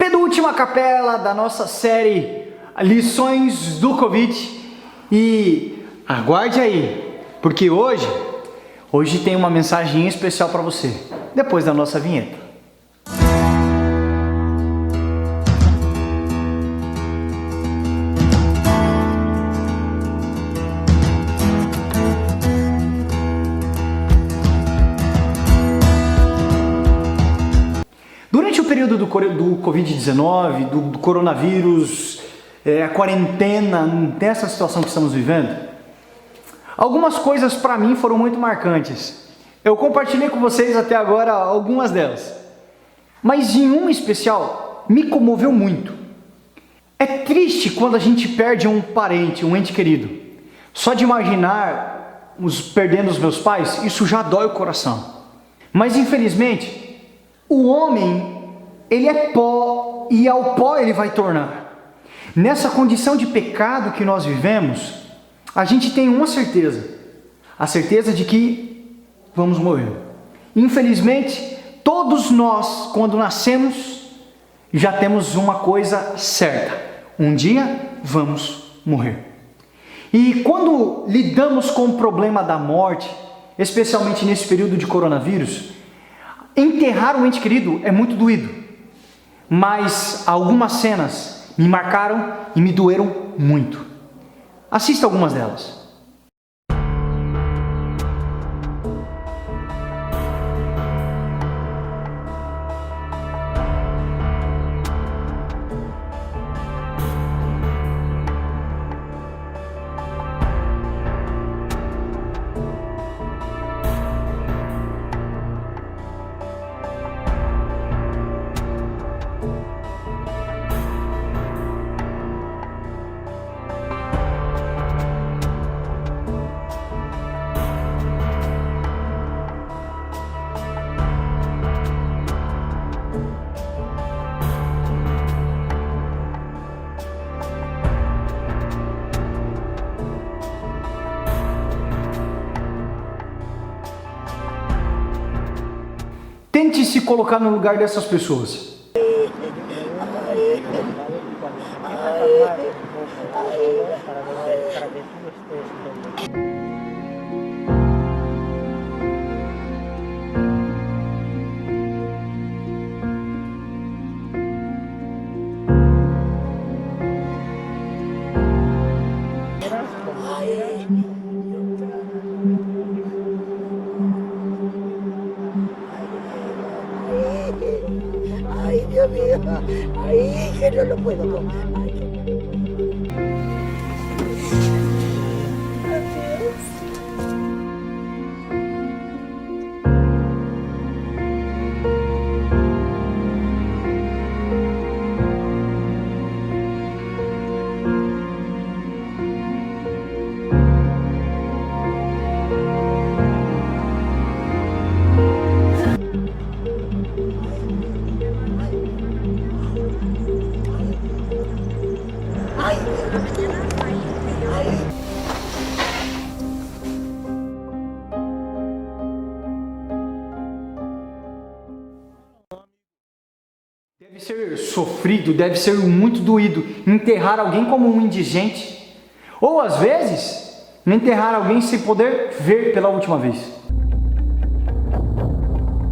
penúltima capela da nossa série Lições do Covid. E aguarde aí, porque hoje tem uma mensagem especial para você, depois da nossa vinheta. Durante o período do Covid-19, do coronavírus, a quarentena, dessa situação que estamos vivendo, algumas coisas para mim foram muito marcantes. Eu compartilhei com vocês até agora algumas delas, mas em uma especial me comoveu muito. É triste quando a gente perde um parente, um ente querido. Só de imaginar perdendo os meus pais, isso já dói o coração. Mas infelizmente, o homem, ele é pó e ao pó ele vai tornar. Nessa condição de pecado que nós vivemos, a gente tem uma certeza, a certeza de que vamos morrer. Infelizmente, todos nós, quando nascemos, já temos uma coisa certa: um dia vamos morrer. E quando lidamos com o problema da morte, especialmente nesse período de coronavírus, enterrar um ente querido é muito doído, mas algumas cenas me marcaram e me doeram muito. Assista algumas delas. Tente se colocar no lugar dessas pessoas. Ay, Dios mío, ay, que no lo puedo comer. Deve ser sofrido, deve ser muito doído enterrar alguém como um indigente, ou às vezes enterrar alguém sem poder ver pela última vez.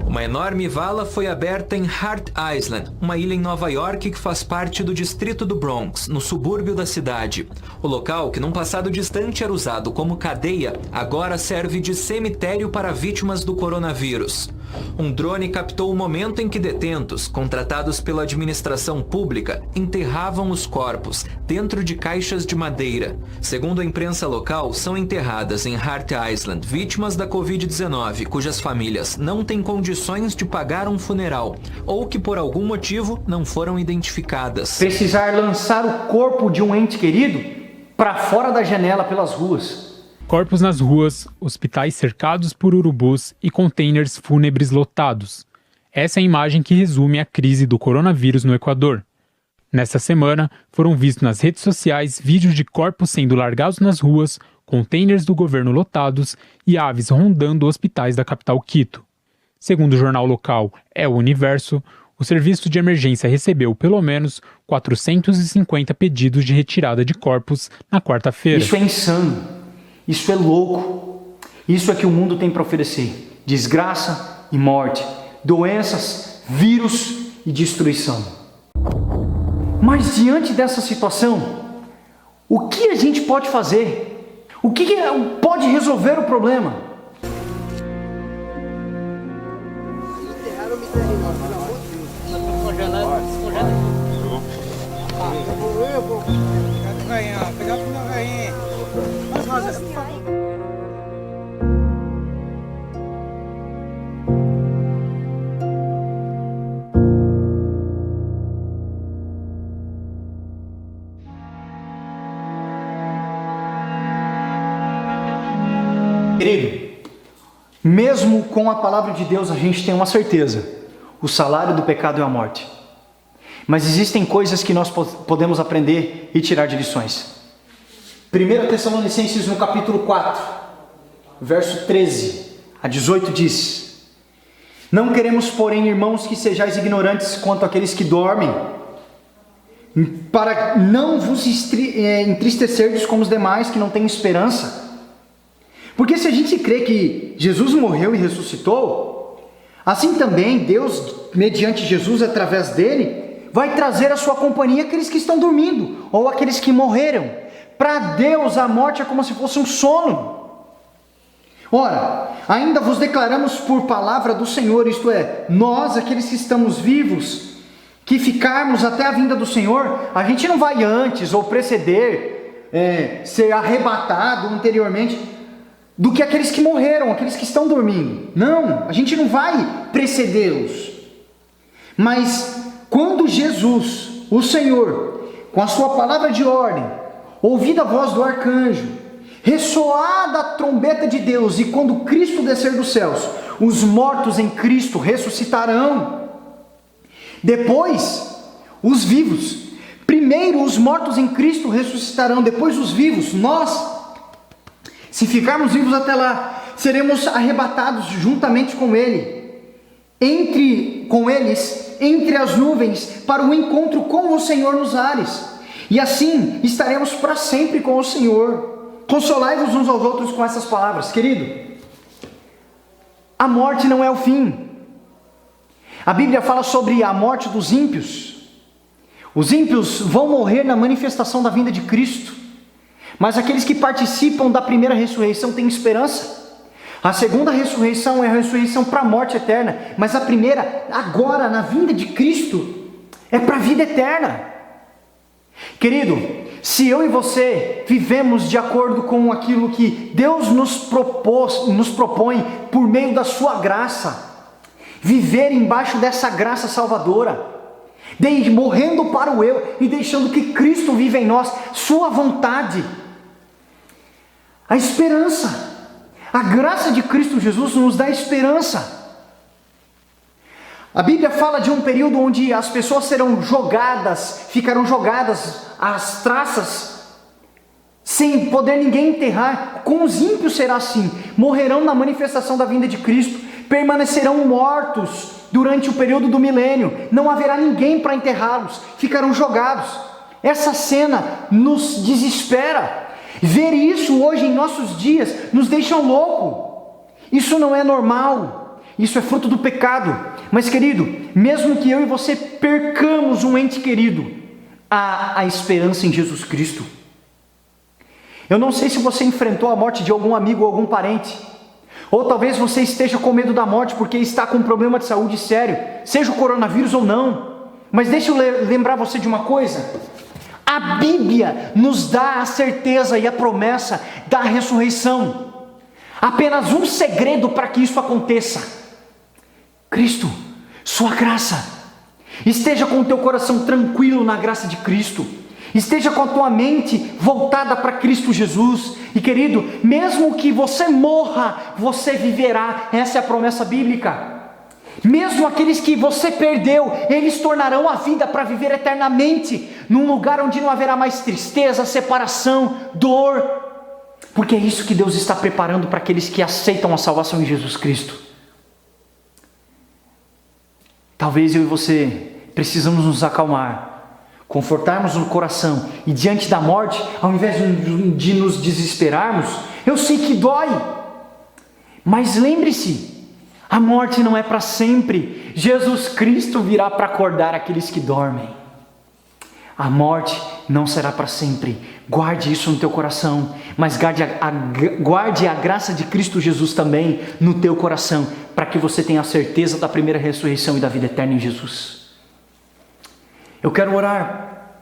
Uma enorme vala foi aberta em Hart Island, uma ilha em Nova York que faz parte do distrito do Bronx, no subúrbio da cidade. O local, que num passado distante era usado como cadeia, agora serve de cemitério para vítimas do coronavírus. Um drone captou o momento em que detentos, contratados pela administração pública, enterravam os corpos dentro de caixas de madeira. Segundo a imprensa local, são enterradas em Hart Island vítimas da Covid-19, cujas famílias não têm condições de pagar um funeral ou que por algum motivo não foram identificadas. Precisar lançar o corpo de um ente querido para fora da janela pelas ruas. Corpos nas ruas, hospitais cercados por urubus e containers fúnebres lotados. Essa é a imagem que resume a crise do coronavírus no Equador. Nesta semana, foram vistos nas redes sociais vídeos de corpos sendo largados nas ruas, containers do governo lotados e aves rondando hospitais da capital Quito. Segundo o jornal local El Universo, o serviço de emergência recebeu pelo menos 450 pedidos de retirada de corpos na quarta-feira. Isso é insano, isso é louco, isso é que o mundo tem para oferecer: desgraça e morte, doenças, vírus e destruição. Mas diante dessa situação, o que a gente pode fazer? O que pode resolver o problema? Querido, mesmo com a palavra de Deus a gente tem uma certeza: o salário do pecado é a morte. Mas existem coisas que nós podemos aprender e tirar de lições. 1 Tessalonicenses no capítulo 4, verso 13 a 18 diz: Não queremos, porém, irmãos, que sejais ignorantes quanto àqueles que dormem, para não vos entristecerdes como os demais que não têm esperança. Porque se a gente crê que Jesus morreu e ressuscitou, assim também Deus, mediante Jesus, através dele, vai trazer a sua companhia aqueles que estão dormindo, ou aqueles que morreram. Para Deus a morte é como se fosse um sono. Ora, ainda vos declaramos por palavra do Senhor, isto é, nós, aqueles que estamos vivos, que ficarmos até a vinda do Senhor, a gente não vai antes ou preceder, ser arrebatado anteriormente do que aqueles que morreram, aqueles que estão dormindo. Não, a gente não vai precedê-los. Mas quando Jesus, o Senhor, com a sua palavra de ordem, ouvida a voz do arcanjo, ressoada a trombeta de Deus, e quando Cristo descer dos céus, os mortos em Cristo ressuscitarão. Depois, os vivos. Primeiro os mortos em Cristo ressuscitarão, depois os vivos. Nós, se ficarmos vivos até lá, seremos arrebatados juntamente com Ele, com eles, entre as nuvens, para o encontro com o Senhor nos ares. E assim estaremos para sempre com o Senhor. Consolai-vos uns aos outros com essas palavras. Querido, a morte não é o fim. A Bíblia fala sobre a morte dos ímpios. Os ímpios vão morrer na manifestação da vinda de Cristo. Mas aqueles que participam da primeira ressurreição têm esperança. A segunda ressurreição é a ressurreição para a morte eterna. Mas a primeira, agora, na vinda de Cristo, é para a vida eterna. Querido, se eu e você vivemos de acordo com aquilo que Deus nos propõe por meio da sua graça, viver embaixo dessa graça salvadora, morrendo para o eu e deixando que Cristo vive em nós, sua vontade, a esperança, a graça de Cristo Jesus nos dá esperança. A Bíblia fala de um período onde as pessoas ficarão jogadas às traças, sem poder ninguém enterrar. Com os ímpios será assim: morrerão na manifestação da vinda de Cristo, permanecerão mortos durante o período do milênio, não haverá ninguém para enterrá-los, ficarão jogados. Essa cena nos desespera. Ver isso hoje em nossos dias nos deixa louco. Isso não é normal, isso é fruto do pecado. Mas querido, mesmo que eu e você percamos um ente querido, há a esperança em Jesus Cristo. Eu não sei se você enfrentou a morte de algum amigo ou algum parente, ou talvez você esteja com medo da morte porque está com um problema de saúde sério, seja o coronavírus ou não. Mas deixa eu lembrar você de uma coisa: a Bíblia nos dá a certeza e a promessa da ressurreição. Apenas um segredo para que isso aconteça: Cristo, sua graça. Esteja com o teu coração tranquilo na graça de Cristo. Esteja com a tua mente voltada para Cristo Jesus. E querido, mesmo que você morra, você viverá. Essa é a promessa bíblica. Mesmo aqueles que você perdeu, eles tornarão a vida para viver eternamente, num lugar onde não haverá mais tristeza, separação, dor. Porque é isso que Deus está preparando para aqueles que aceitam a salvação em Jesus Cristo. talvez eu e você precisamos nos acalmar, confortarmos no coração e diante da morte, ao invés de nos desesperarmos, eu sei que dói, mas lembre-se, a morte não é para sempre. Jesus Cristo virá para acordar aqueles que dormem. A morte não será para sempre. Guarde isso no teu coração, mas guarde a graça de Cristo Jesus também no teu coração, para que você tenha a certeza da primeira ressurreição e da vida eterna em Jesus. Eu quero orar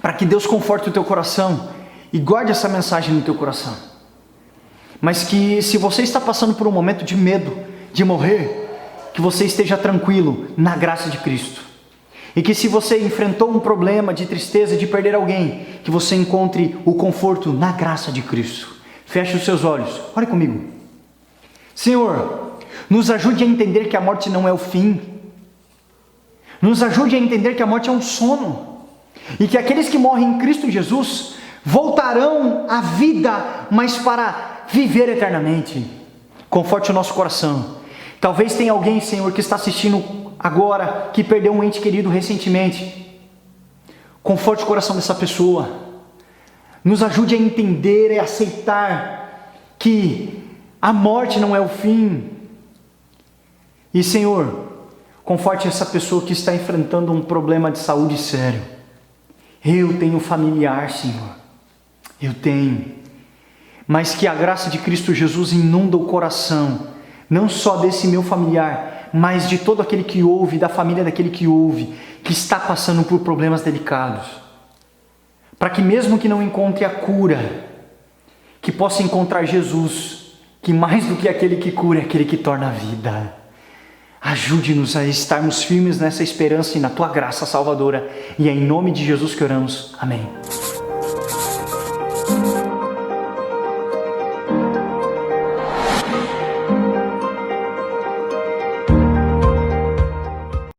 para que Deus conforte o teu coração e guarde essa mensagem no teu coração. Mas que se você está passando por um momento de medo de morrer, que você esteja tranquilo na graça de Cristo. E que se você enfrentou um problema de tristeza, de perder alguém, que você encontre o conforto na graça de Cristo. Feche os seus olhos, ore comigo. Senhor, nos ajude a entender que a morte não é o fim. Nos ajude a entender que a morte é um sono. E que aqueles que morrem em Cristo Jesus voltarão à vida, mas para viver eternamente. Conforte o nosso coração. Talvez tenha alguém, Senhor, que está assistindo agora, que perdeu um ente querido recentemente. Conforte o coração dessa pessoa. Nos ajude a entender e aceitar que a morte não é o fim. E, Senhor, conforte essa pessoa que está enfrentando um problema de saúde sério. Eu tenho familiar, Senhor. Eu tenho. Mas que a graça de Cristo Jesus inunda o coração, não só desse meu familiar, mas de todo aquele que ouve, da família daquele que ouve, que está passando por problemas delicados. Para que mesmo que não encontre a cura, que possa encontrar Jesus, que mais do que aquele que cura é aquele que torna a vida. Ajude-nos a estarmos firmes nessa esperança e na Tua graça salvadora. E é em nome de Jesus que oramos. Amém.